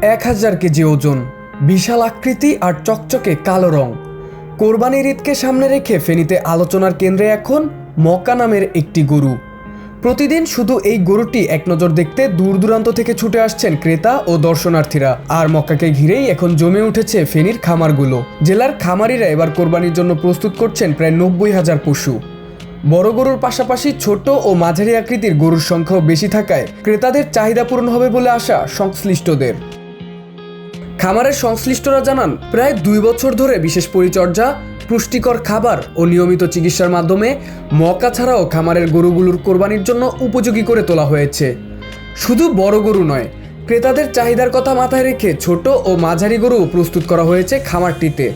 1000 KG ওজন, বিশাল আকৃতি আর চকচকে কালো রং। কোরবানির ঈদকে সামনে রেখে ফেনীতে আলোচনার কেন্দ্রে এখন মক্কা নামের একটি গরু। প্রতিদিন শুধু এই গরুটি এক নজর দেখতে দূর দূরান্ত থেকে ছুটে আসছেন ক্রেতা ও দর্শনার্থীরা। আর মক্কাকে ঘিরেই এখন জমে উঠেছে ফেনীর খামারগুলো। জেলার খামারিরা এবার কোরবানির জন্য প্রস্তুত করছেন প্রায় 90,000 পশু। বড় গরুর পাশাপাশি ছোট ও মাঝারি আকৃতির গরুর সংখ্যাও বেশি থাকায় ক্রেতাদের চাহিদা পূরণ হবে বলে আশা সংশ্লিষ্টদের। খামারের সংশ্লিষ্টরা জানান, প্রায় 2 বছর ধরে বিশেষ পরিচর্যা, পুষ্টিকর খাবার ও নিয়মিত চিকিৎসার মাধ্যমে মক্কা ছাড়াও খামারের গরুগুলোর কোরবানির জন্য উপযোগী করে তোলা হয়েছে। শুধু বড় গরু নয়, ক্রেতাদের চাহিদার কথা মাথায় রেখে ছোট ও মাঝারি গরু প্রস্তুত করা হয়েছে খামারটিতে।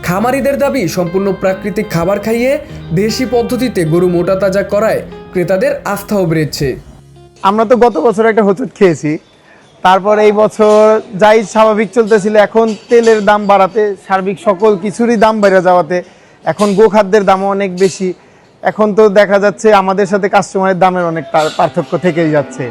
খামারিদের দাবি, সম্পূর্ণ প্রাকৃতিক খাবার খাইয়ে দেশি পদ্ধতিতে গরু মোটা তাজা করায় ক্রেতাদের আস্থাও বেড়েছে। আমরা তো গত বছর একটা হোঁচট খেয়েছি, তারপর এই বছর যাই স্বাভাবিক চলতেছিল, এখন তেলের দাম বাড়াতে, সার্বিক সকল কিছুরই দাম বেড়ে যাওয়াতে এখন গোখাদ্যের দামও অনেক বেশি। এখন তো দেখা যাচ্ছে আমাদের সাথে কাস্টমারের দামের অনেক পার্থক্য থেকেই যাচ্ছে,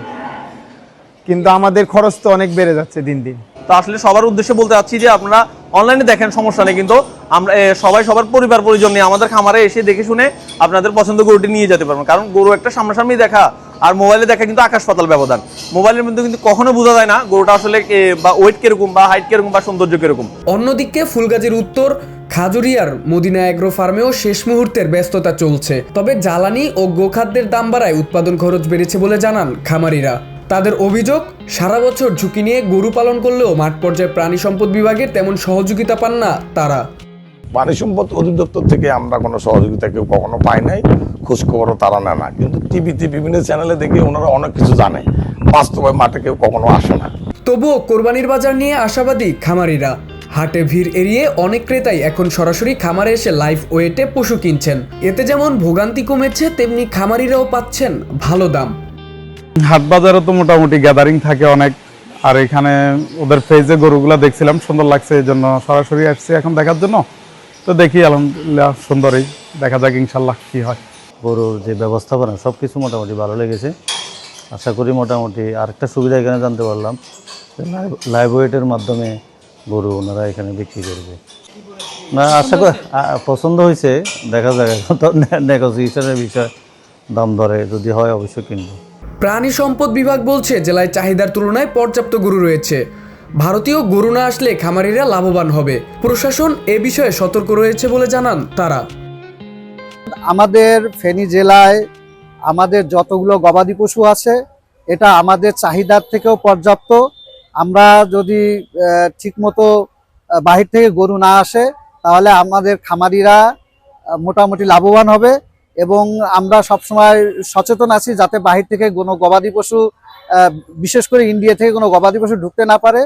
কিন্তু আমাদের খরচ তো অনেক বেড়ে যাচ্ছে দিন দিন। তো আসলে সবার উদ্দেশ্যে বলতে চাচ্ছি যে আপনারা অনলাইনে দেখেন, সমস্যা নেই, কিন্তু আমরা সবাই সবার পরিবার পরিজন নিয়ে আমাদের খামারে এসে দেখে শুনে আপনাদের পছন্দ গরুটি নিয়ে যেতে পারবেন। কারণ গরু একটা সামনাসামনি দেখা আর মোবাইলে দেখা কিন্তু আকাশ পাতাল ব্যবধান। মোবাইলের মধ্যে কিন্তু কখনো বোঝা যায় না গরুটা আসলে বা ওয়েট কিরকম বা হাইট কিরকম বা সৌন্দর্য কিরকম। অন্যদিকে ফুলগাজীর উত্তর খাজুরিয়ার মদিনা এগ্রো ফার্মেও শেষ মুহূর্তের ব্যস্ততা চলছে। তবে জ্বালানি ও গোখাদ্যের দাম বাড়ায় উৎপাদন খরচ বেড়েছে বলে জানান খামারিরা। তাদের অভিযোগ, সারা বছর ঝুঁকি নিয়ে গরু পালন করলেও মাঠ পর্যায়ে প্রাণী সম্পদ বিভাগের তেমন সহযোগিতা পান না তারা। প্রাণী সম্পদ অধিদপ্তর থেকে আমরা কোনো সহযোগিতা কেউ কখনো পাই নাই, খোঁজখবরও তারা নেয় না। কিন্তু টিভিতে বিভিন্ন চ্যানেলে দেখে ওনারা অনেক কিছু জানে, বাস্তবে মাঠে কেউ কখনো আসে না। তবুও কোরবানির বাজার নিয়ে আশাবাদী খামারিরা। হাটে ভিড় এড়িয়ে অনেক ক্রেতাই এখন সরাসরি খামারে এসে লাইভ ওয়েটে পশু কিনছেন। এতে যেমন ভোগান্তি কমেছে, তেমনি খামারিরাও পাচ্ছেন ভালো দাম। হাট বাজারে তো মোটামুটি গ্যাদারিং থাকে অনেক, আর এখানে ওদের ফেজে গরুগুলা দেখছিলাম, সুন্দর লাগছে, এই জন্য সরাসরি আসছি এখন দেখার জন্য। তো দেখি আলহামদুলিল্লাহ সুন্দরই, দেখা যাক ইনশাল্লাহ কি হয়। গরুর যে ব্যবস্থাপনা সব কিছু মোটামুটি ভালো লেগেছে। আশা করি মোটামুটি আরেকটা সুবিধা এখানে জানতে পারলাম, লাইভ ওয়েটের মাধ্যমে গরু ওনারা এখানে বিক্রি করবে। না, আশা করি পছন্দ হয়েছে, দেখা যাক, এখন তো নেগোসিয়েশনের বিষয়, দাম ধরে যদি হয় অবশ্যই কিনবো। প্রাণী সম্পদ বিভাগ বলছে, জেলায় চাহিদার তুলনায় পর্যাপ্ত গরু রয়েছে। ভারতীয় গরু না আসলে খামারিরা লাভবান হবে। প্রশাসন এ বিষয়ে সতর্ক রয়েছে বলে জানান তারা। আমাদের ফেনী জেলায় আমাদের যতগুলো গবাদি পশু আছে, এটা আমাদের চাহিদার থেকেও পর্যাপ্ত। আমরা যদি ঠিকমতো বাহির থেকে গরু না আসে, তাহলে আমাদের খামারিরা মোটামুটি লাভবান হবে। এবং আমরা সবসময় সচেতন আছি যাতে বাহির থেকে কোনো গবাদি পশু, বিশেষ করে ইন্ডিয়া থেকে কোনো গবাদি পশু ঢুকতে না পারে।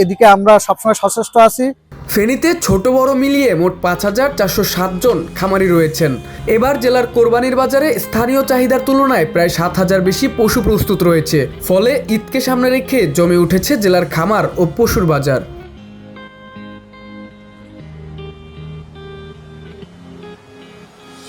এদিকে আমরা সবসময় সচেষ্ট আছি। ফেনীতে ছোট বড় মিলিয়ে মোট 5407 জন খামারি রয়েছেন। এবার জেলার কোরবানির বাজারে স্থানীয় চাহিদার তুলনায় প্রায় 7000 বেশি পশু প্রস্তুত রয়েছে। ফলে ঈদকে সামনে রেখে জমে উঠেছে জেলার খামার ও পশুর বাজার।